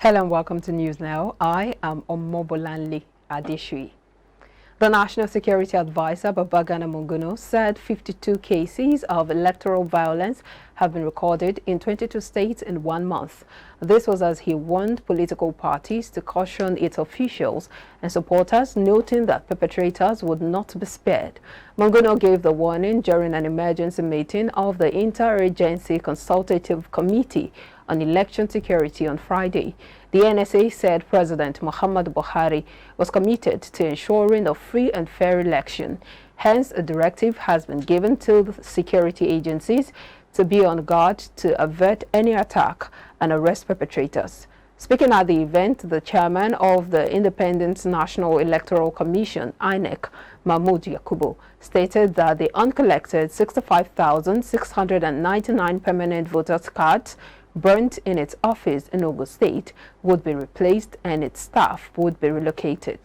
Hello and welcome to News Now. I am Omobolanle Adeshui. The National Security Advisor, Babagana Munguno, said 52 cases of electoral violence have been recorded in 22 states in 1 month. This was as he warned political parties to caution its officials and supporters, noting that perpetrators would not be spared. Munguno gave the warning during an emergency meeting of the Interagency Consultative Committee on Election Security on Friday. The NSA said President Muhammadu Buhari was committed to ensuring a free and fair election. Hence, a directive has been given to the security agencies to be on guard to avert any attack and arrest perpetrators. Speaking at the event, the chairman of the Independent National Electoral Commission, INEC, Mahmoud Yakubu, stated that the uncollected 65,699 permanent voters' cards burnt in its office in Ogun State would be replaced and its staff would be relocated.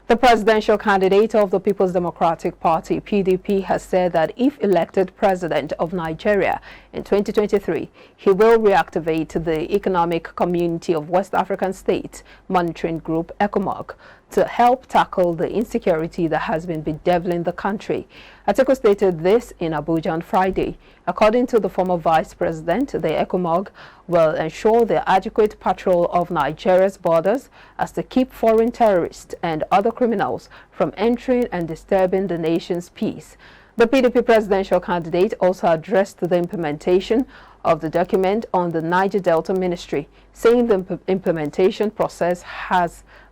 The presidential candidate of the People's Democratic Party, PDP, has said that if elected president of Nigeria in 2023, he will reactivate the Economic Community of West African States Monitoring Group, ECOMOG, to help tackle the insecurity that has been bedeviling the country. Atiku stated this in Abuja on Friday. According to the former vice president, the ECOMOG will ensure the adequate patrol of Nigeria's borders as to keep foreign terrorists and other criminals from entering and disturbing the nation's peace. The PDP presidential candidate also addressed the implementation of the document on the Niger Delta Ministry, saying the implementation process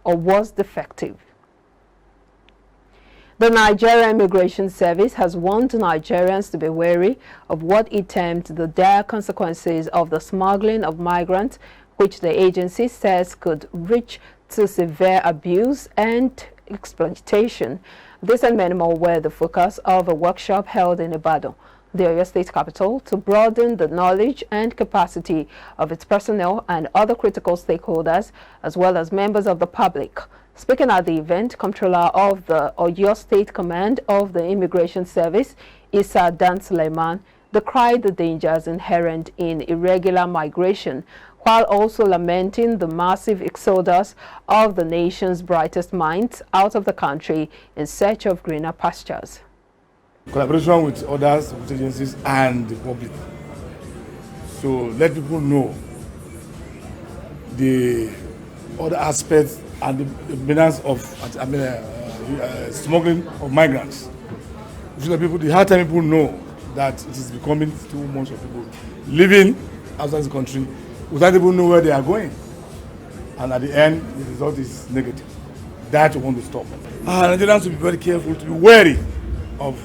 was defective. The Nigeria Immigration Service has warned Nigerians to be wary of what it termed the dire consequences of the smuggling of migrants, which the agency says could reach to severe abuse and exploitation. This and many more were the focus of a workshop held in Ibadan, the Oyo State capital, to broaden the knowledge and capacity of its personnel and other critical stakeholders, as well as members of the public. Speaking at the event, Comptroller of the Oyo State Command of the Immigration Service, Issa Dan Suleiman, decried the dangers inherent in irregular migration, while also lamenting the massive exodus of the nation's brightest minds out of the country in search of greener pastures. Collaboration with others, with agencies and the public. So let people know the other aspects and the menace of smuggling of migrants. So the hard time people know that it is becoming too much of people living outside the country without even know where they are going. And at the end, the result is negative. That we want to stop. Nigerians should be very careful, to be wary of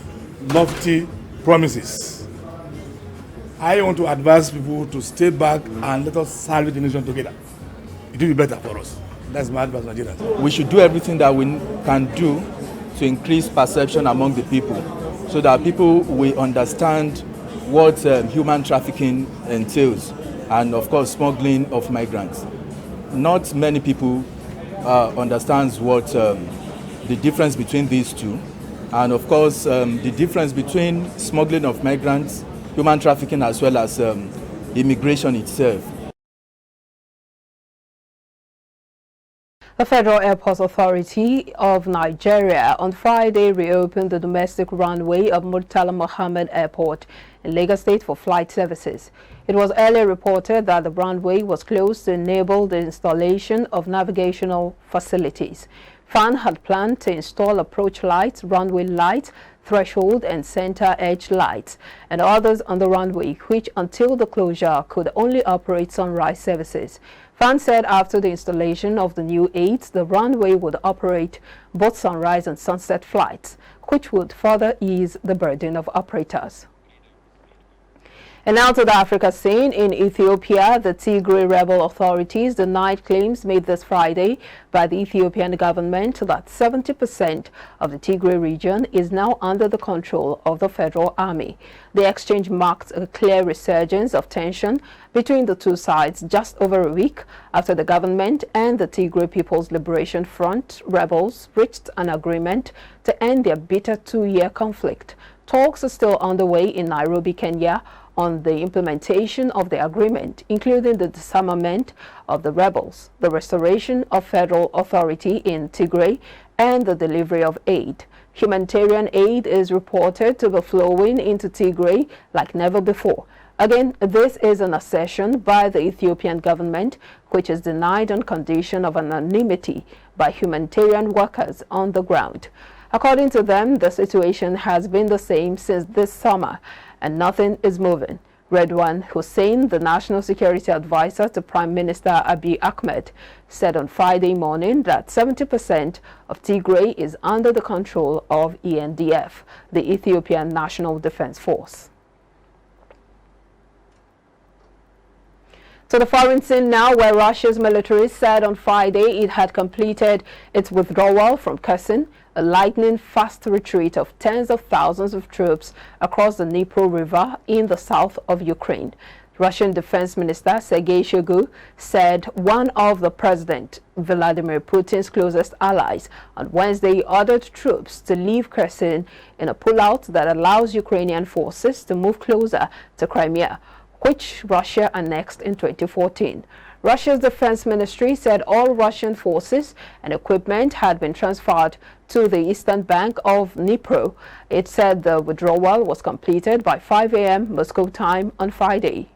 lofty promises. I want to advise people to stay back and let us salvage the nation together. It will be better for us. That's my advice to Nigerians. We should do everything that we can do to increase perception among the people, so that people will understand what human trafficking entails, and of course smuggling of migrants. Not many people understands what the difference between these two, and of course the difference between smuggling of migrants, human trafficking, as well as immigration itself. The Federal Airports Authority of Nigeria on Friday reopened the domestic runway of Murtala Mohammed Airport in Lagos State for flight services. It was earlier reported that the runway was closed to enable the installation of navigational facilities. FAN had planned to install approach lights, runway lights, threshold and center edge lights, and others on the runway, which until the closure could only operate sunrise services. FAN said after the installation of the new aids, the runway would operate both sunrise and sunset flights, which would further ease the burden of operators. And now to the Africa scene. In Ethiopia, the Tigray rebel authorities denied claims made this Friday by the Ethiopian government that 70% of the Tigray region is now under the control of the federal army. The exchange marked a clear resurgence of tension between the two sides just over a week after the government and the Tigray People's Liberation Front rebels reached an agreement to end their bitter 2-year conflict. Talks are still underway in Nairobi, Kenya, on the implementation of the agreement, including the disarmament of the rebels, the restoration of federal authority in Tigray, and the delivery of aid. Humanitarian aid is reported to be flowing into Tigray like never before. Again, this is an assertion by the Ethiopian government, which is denied on condition of anonymity by humanitarian workers on the ground. According to them, the situation has been the same since this summer, and nothing is moving. Redwan Hussein, the National Security Advisor to Prime Minister Abiy Ahmed, said on Friday morning that 70% of Tigray is under the control of ENDF, the Ethiopian National Defense Force. To the foreign scene now, where Russia's military said on Friday it had completed its withdrawal from Kherson, a lightning-fast retreat of tens of thousands of troops across the Dnipro River in the south of Ukraine. Russian Defense Minister Sergei Shoigu said one of the President Vladimir Putin's closest allies on Wednesday ordered troops to leave Kherson in a pullout that allows Ukrainian forces to move closer to Crimea, which Russia annexed in 2014. Russia's defense ministry said all Russian forces and equipment had been transferred to the eastern bank of Dnipro. It said the withdrawal was completed by 5 a.m. Moscow time on Friday.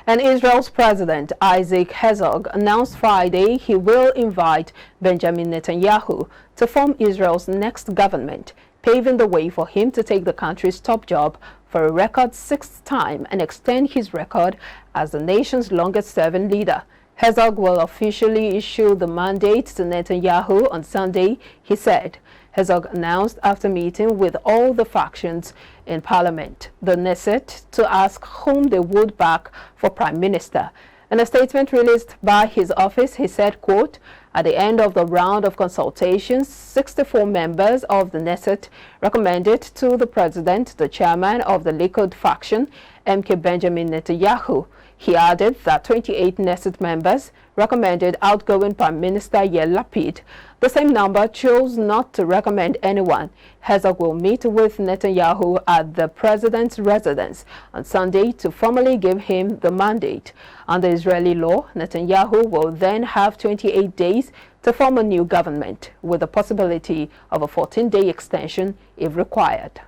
And Israel's President Isaac Herzog announced Friday he will invite Benjamin Netanyahu to form Israel's next government, paving the way for him to take the country's top job for a record sixth time and extend his record as the nation's longest-serving leader. Herzog will officially issue the mandate to Netanyahu on Sunday, he said. Herzog announced after meeting with all the factions in parliament, the Knesset, to ask whom they would back for prime minister. In a statement released by his office, he said, quote, "At the end of the round of consultations, 64 members of the Knesset recommended to the president, the chairman of the Likud faction, MK Benjamin Netanyahu." He added that 28 Knesset members recommended outgoing Prime Minister Yair Lapid. The same number chose not to recommend anyone. Herzog will meet with Netanyahu at the president's residence on Sunday to formally give him the mandate. Under Israeli law, Netanyahu will then have 28 days to form a new government, with the possibility of a 14-day extension if required.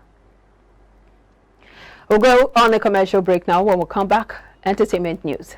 We'll go on a commercial break now. When we come back, entertainment news.